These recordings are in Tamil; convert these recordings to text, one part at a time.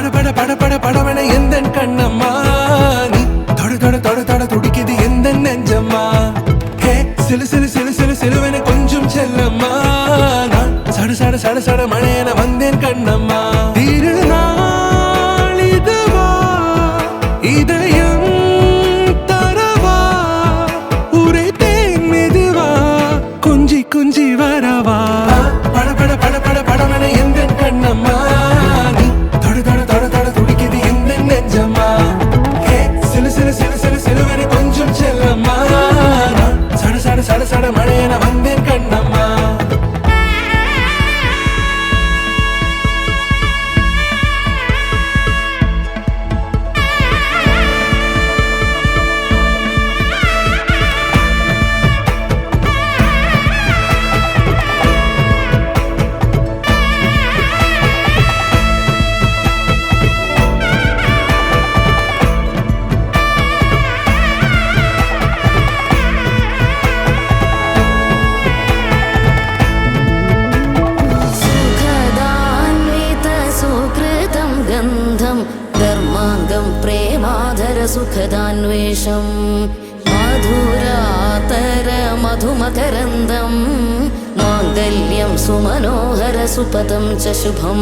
படவன எந்தன் கண்ணம்மா நீ தொட தொட தொட தொட துடிக்குது எந்த நெஞ்சம்மா ஹே சிலு சிலு சிலு சிலு சிலுவென கொஞ்சம் செல்லம்மா நான் சட சட சட சட மழையென வந்தேன் கண்ணம்மா திருநாள் இதுவா இதயம் தரவா உரைத்தேன் மெதுவா கொஞ்சி கொஞ்சி வரவா படவன எந்தன் கண்ணம்மா நீ தொட தொட தொட தொட துடிக்குது எந்த நெஞ்சம்மா ஹே சிலு சிலு சிலு சிலு சிலுவென கொஞ்சம் செல்லம்மா நான் சட சட சட சட மழையென வந்தேன் கண்ணம்மா सुखदान्वेषं मधुरातर मधुमकरन्दं माङ्गल्यं सुमनोहर सुपदं च शुभं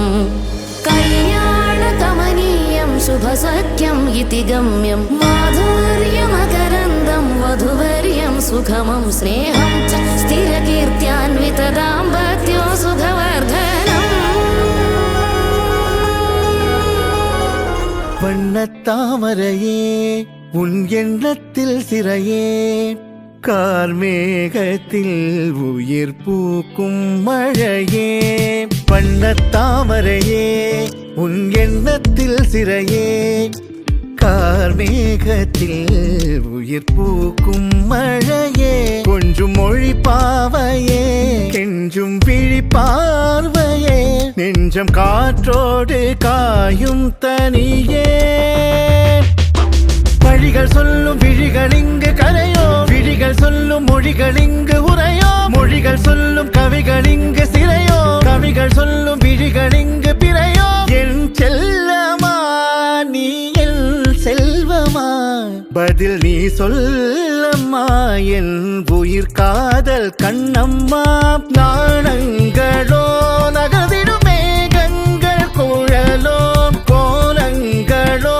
कल्याणकमनीयं शुभसख्यम् इति गम्यं माधुर्यमकरन्दं वधुवर्यं सुखमं स्नेहं च स्थिरकीर्त्यान्वितदाम्पत्यो सुखवर्धनम् வண்ணத்தாமரையே உன் எண்ணத்தில் சிறையே கார்மேகத்தில் உயிர் பூக்கும் மழையே வண்ணத்தாமரையே உன் எண்ணத்தில் சிறையே கார்மேகத்தில் உயிர் பூக்கும் மழையே கொஞ்சம் மொழி பாவையே கெஞ்சும் விழி பார்வையே நெஞ்சம் காற்றோடு காயும் தனியே வழிகள் சொல்லும் விழிகள் இங்கு கரையோ விழிகள் சொல்லும் மொழிகள் இங்கு உரையோ மொழிகள் சொல்லும் கவிகள் இங்கு சிறையோ கவிகள் சொல்லும் விழிகள் இங்கு பிறையோ என் செல்லமா நீ என் செல்வமா பதில் நீ சொல்லம்மா என் உயிர் காதல் கண்ணம்மா நாணங்களோ நகர்ந்திடும் மேகங்கள் குழலோ கோலங்களோ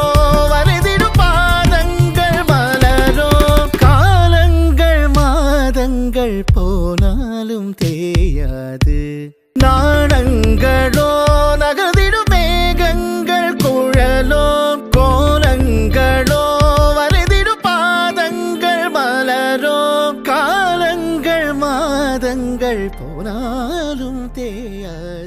வரைதிடும் பாதங்கள் மலரோ காலங்கள் மாதங்கள் போனாலும் தேயாது நாணங்களோ நகர்ந்திடும் மேகங்கள் குழலோ கோலங்களோ வரைதிடும் பாதங்கள் மலரோ காலங்கள் மாதங்கள் போனாலும் தேயாது